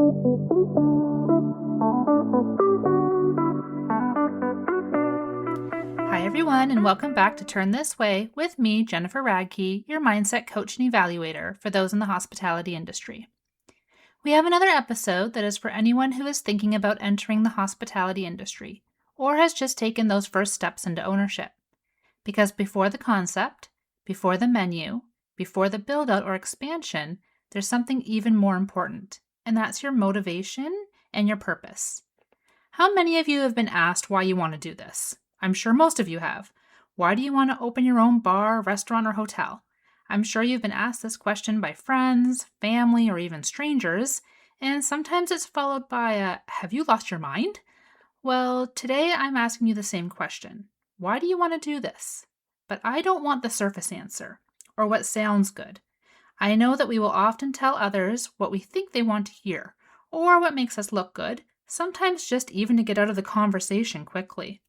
Hi, everyone, and welcome back to Turn This Way with me, Jennifer Radke, your mindset coach and evaluator for those in the hospitality industry. We have another episode that is for anyone who is thinking about entering the hospitality industry or has just taken those first steps into ownership. Because before the concept, before the menu, before the build out or expansion, there's something even more important, and that's your motivation and your purpose. How many of you have been asked why you want to do this? I'm sure most of you have. Why do you want to open your own bar, restaurant, or hotel? I'm sure you've been asked this question by friends, family, or even strangers, and sometimes it's followed by a, have you lost your mind? Well, today I'm asking you the same question. Why do you want to do this? But I don't want the surface answer, or what sounds good. I know that we will often tell others what we think they want to hear, or what makes us look good, sometimes just even to get out of the conversation quickly.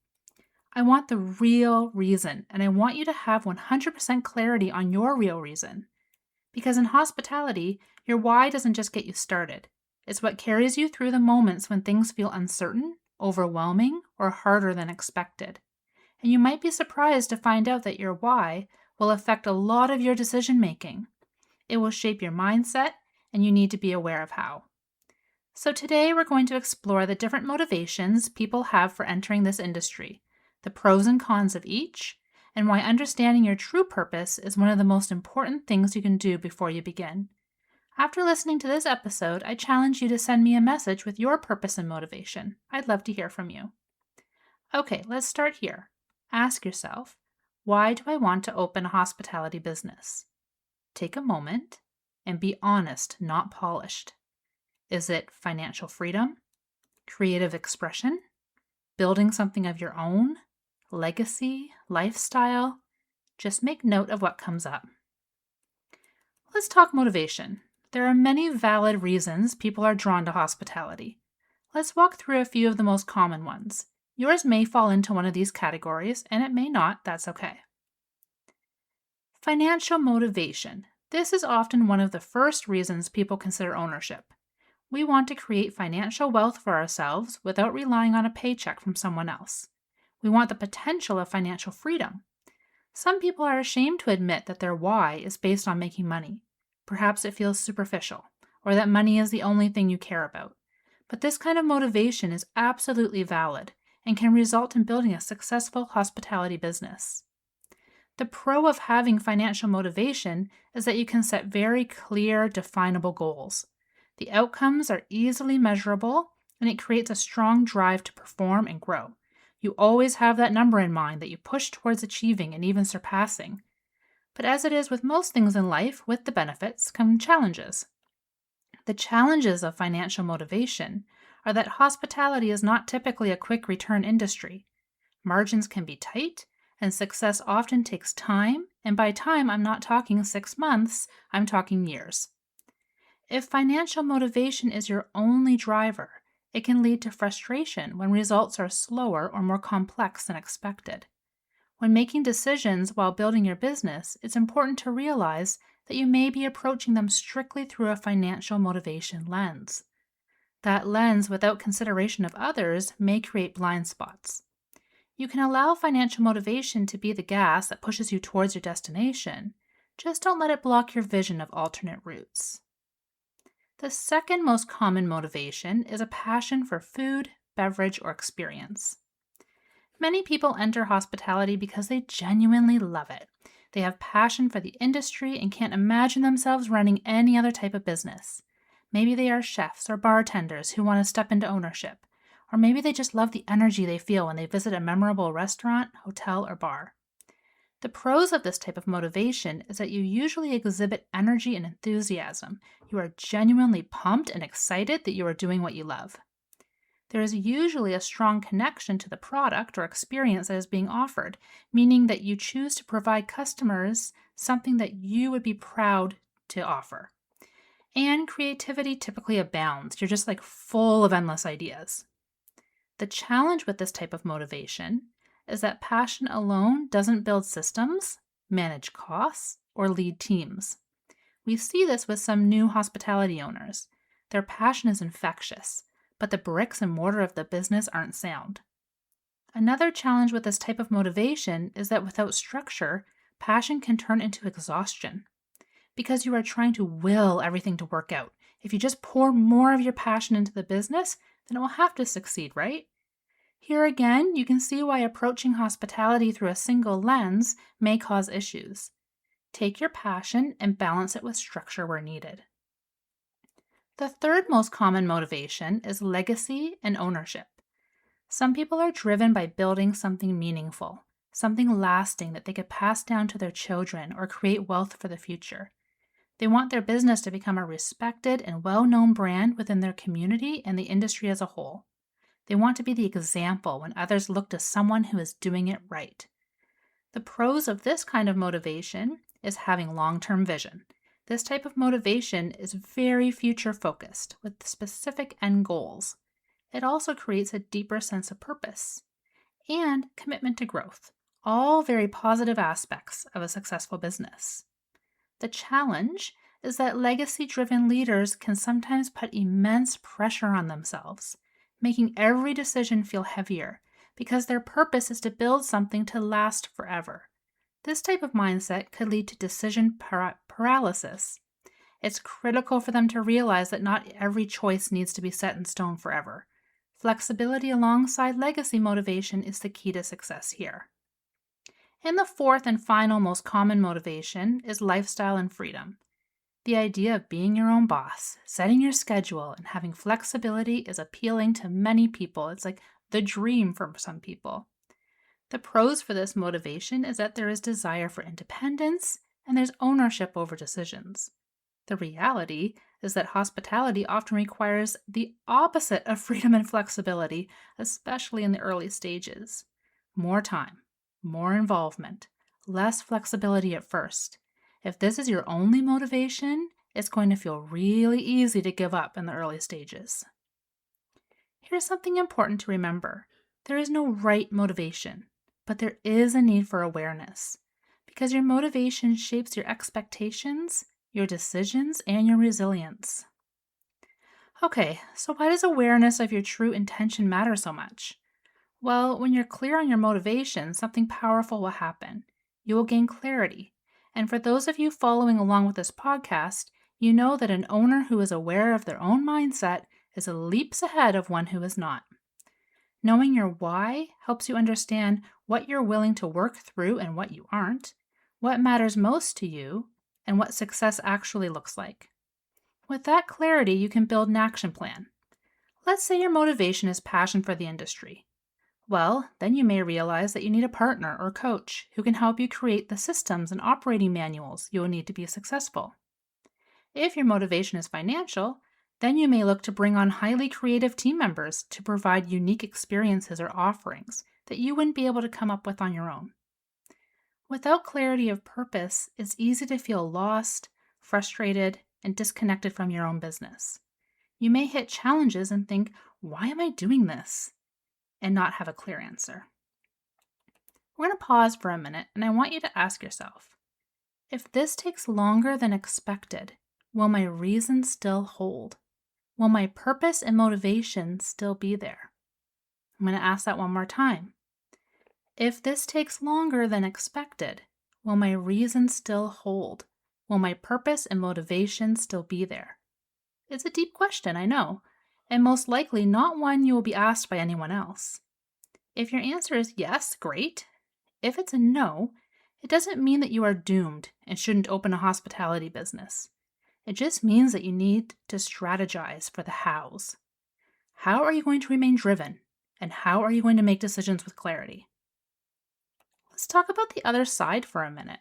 I want the real reason, and I want you to have 100% clarity on your real reason. Because in hospitality, your why doesn't just get you started. It's what carries you through the moments when things feel uncertain, overwhelming, or harder than expected. And you might be surprised to find out that your why will affect a lot of your decision making. It will shape your mindset, and you need to be aware of how. So today we're going to explore the different motivations people have for entering this industry, the pros and cons of each, and why understanding your true purpose is one of the most important things you can do before you begin. After listening to this episode, I challenge you to send me a message with your purpose and motivation. I'd love to hear from you. Okay, let's start here. Ask yourself, why do I want to open a hospitality business? Take a moment and be honest, not polished. Is it financial freedom, creative expression, building something of your own, legacy, lifestyle? Just make note of what comes up. Let's talk motivation. There are many valid reasons people are drawn to hospitality. Let's walk through a few of the most common ones. Yours may fall into one of these categories, and it may not. That's okay. Financial motivation. This is often one of the first reasons people consider ownership. We want to create financial wealth for ourselves without relying on a paycheck from someone else. We want the potential of financial freedom. Some people are ashamed to admit that their why is based on making money. Perhaps it feels superficial, or that money is the only thing you care about. But this kind of motivation is absolutely valid and can result in building a successful hospitality business. The pro of having financial motivation is that you can set very clear, definable goals. The outcomes are easily measurable, and it creates a strong drive to perform and grow. You always have that number in mind that you push towards achieving and even surpassing. But as it is with most things in life, with the benefits come challenges. The challenges of financial motivation are that hospitality is not typically a quick return industry. Margins can be tight, and success often takes time, and by time I'm not talking 6 months, I'm talking years. If financial motivation is your only driver, it can lead to frustration when results are slower or more complex than expected. When making decisions while building your business, it's important to realize that you may be approaching them strictly through a financial motivation lens. That lens, without consideration of others, may create blind spots. You can allow financial motivation to be the gas that pushes you towards your destination. Just don't let it block your vision of alternate routes. The second most common motivation is a passion for food, beverage, or experience. Many people enter hospitality because they genuinely love it. They have passion for the industry and can't imagine themselves running any other type of business. Maybe they are chefs or bartenders who want to step into ownership, or maybe they just love the energy they feel when they visit a memorable restaurant, hotel, or bar. The pros of this type of motivation is that you usually exhibit energy and enthusiasm. You are genuinely pumped and excited that you are doing what you love. There is usually a strong connection to the product or experience that is being offered, meaning that you choose to provide customers something that you would be proud to offer. And creativity typically abounds. You're just full of endless ideas. The challenge with this type of motivation is that passion alone doesn't build systems, manage costs, or lead teams. We see this with some new hospitality owners. Their passion is infectious, but the bricks and mortar of the business aren't sound. Another challenge with this type of motivation is that without structure, passion can turn into exhaustion. Because you are trying to will everything to work out. If you just pour more of your passion into the business, then it will have to succeed, right? Here again, you can see why approaching hospitality through a single lens may cause issues. Take your passion and balance it with structure where needed. The third most common motivation is legacy and ownership. Some people are driven by building something meaningful, something lasting that they could pass down to their children or create wealth for the future. They want their business to become a respected and well-known brand within their community and the industry as a whole. They want to be the example when others look to someone who is doing it right. The pros of this kind of motivation is having long-term vision. This type of motivation is very future-focused with specific end goals. It also creates a deeper sense of purpose and commitment to growth, all very positive aspects of a successful business. The challenge is that legacy-driven leaders can sometimes put immense pressure on themselves, making every decision feel heavier because their purpose is to build something to last forever. This type of mindset could lead to decision paralysis. It's critical for them to realize that not every choice needs to be set in stone forever. Flexibility alongside legacy motivation is the key to success here. And the fourth and final most common motivation is lifestyle and freedom. The idea of being your own boss, setting your schedule, and having flexibility is appealing to many people. It's like the dream for some people. The pros for this motivation is that there is desire for independence and there's ownership over decisions. The reality is that hospitality often requires the opposite of freedom and flexibility, especially in the early stages. More time, more involvement, less flexibility at first. If this is your only motivation, it's going to feel really easy to give up in the early stages. Here's something important to remember. There is no right motivation, but there is a need for awareness, because your motivation shapes your expectations, your decisions, and your resilience. Okay, so why does awareness of your true intention matter so much? Well, when you're clear on your motivation, something powerful will happen. You will gain clarity. And for those of you following along with this podcast, you know that an owner who is aware of their own mindset is leaps ahead of one who is not. Knowing your why helps you understand what you're willing to work through and what you aren't, what matters most to you, and what success actually looks like. With that clarity, you can build an action plan. Let's say your motivation is passion for the industry. Well, then you may realize that you need a partner or coach who can help you create the systems and operating manuals you will need to be successful. If your motivation is financial, then you may look to bring on highly creative team members to provide unique experiences or offerings that you wouldn't be able to come up with on your own. Without clarity of purpose, it's easy to feel lost, frustrated, and disconnected from your own business. You may hit challenges and think, why am I doing this? And not have a clear answer. We're going to pause for a minute, and I want you to ask yourself, if this takes longer than expected, will my reason still hold? Will my purpose and motivation still be there? I'm going to ask that one more time. If this takes longer than expected, will my reason still hold? Will my purpose and motivation still be there? It's a deep question, I know, and most likely not one you will be asked by anyone else. If your answer is yes, great. If it's a no, it doesn't mean that you are doomed and shouldn't open a hospitality business. It just means that you need to strategize for the hows. How are you going to remain driven? And how are you going to make decisions with clarity? Let's talk about the other side for a minute.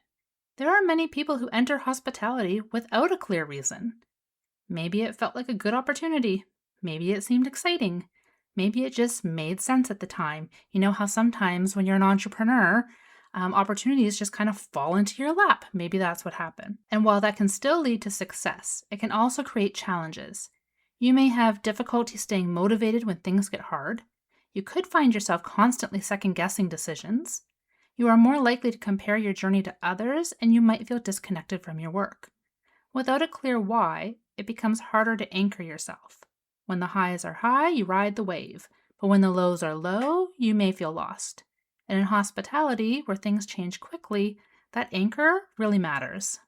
There are many people who enter hospitality without a clear reason. Maybe it felt like a good opportunity. Maybe it seemed exciting. Maybe it just made sense at the time. You know how sometimes when you're an entrepreneur, opportunities just kind of fall into your lap. Maybe that's what happened. And while that can still lead to success, it can also create challenges. You may have difficulty staying motivated when things get hard. You could find yourself constantly second-guessing decisions. You are more likely to compare your journey to others, and you might feel disconnected from your work. Without a clear why, it becomes harder to anchor yourself. When the highs are high, you ride the wave, but when the lows are low, you may feel lost. And in hospitality, where things change quickly, that anchor really matters.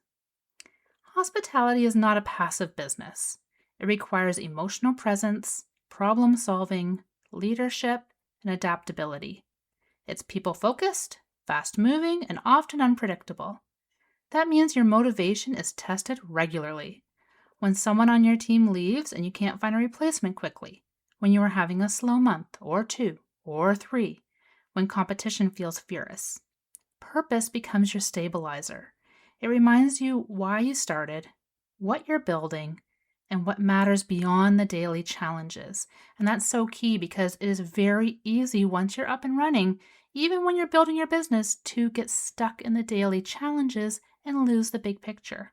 Hospitality is not a passive business. It requires emotional presence, problem solving, leadership, and adaptability. It's people-focused, fast-moving, and often unpredictable. That means your motivation is tested regularly. When someone on your team leaves and you can't find a replacement quickly, when you are having a slow month, or 2, or 3, when competition feels fierce. Purpose becomes your stabilizer. It reminds you why you started, what you're building, and what matters beyond the daily challenges. And that's so key because it is very easy once you're up and running, even when you're building your business, to get stuck in the daily challenges and lose the big picture.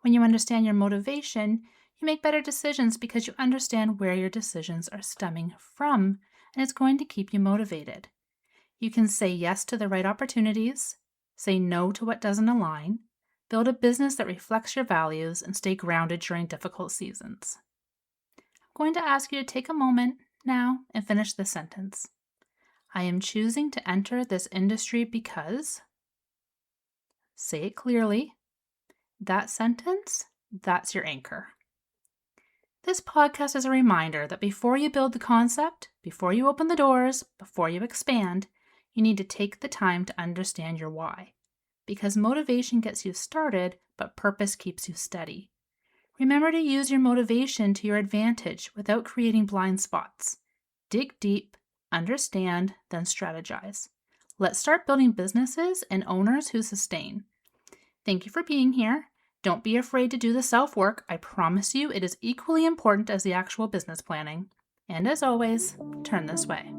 When you understand your motivation, you make better decisions because you understand where your decisions are stemming from, and it's going to keep you motivated. You can say yes to the right opportunities, say no to what doesn't align, build a business that reflects your values, and stay grounded during difficult seasons. I'm going to ask you to take a moment now and finish this sentence. I am choosing to enter this industry because. Say it clearly. That sentence, that's your anchor. This podcast is a reminder that before you build the concept, before you open the doors, before you expand, you need to take the time to understand your why. Because motivation gets you started, but purpose keeps you steady. Remember to use your motivation to your advantage without creating blind spots. Dig deep, understand, then strategize. Let's start building businesses and owners who sustain. Thank you for being here. Don't be afraid to do the self-work. I promise you it is equally important as the actual business planning. And as always, turn this way.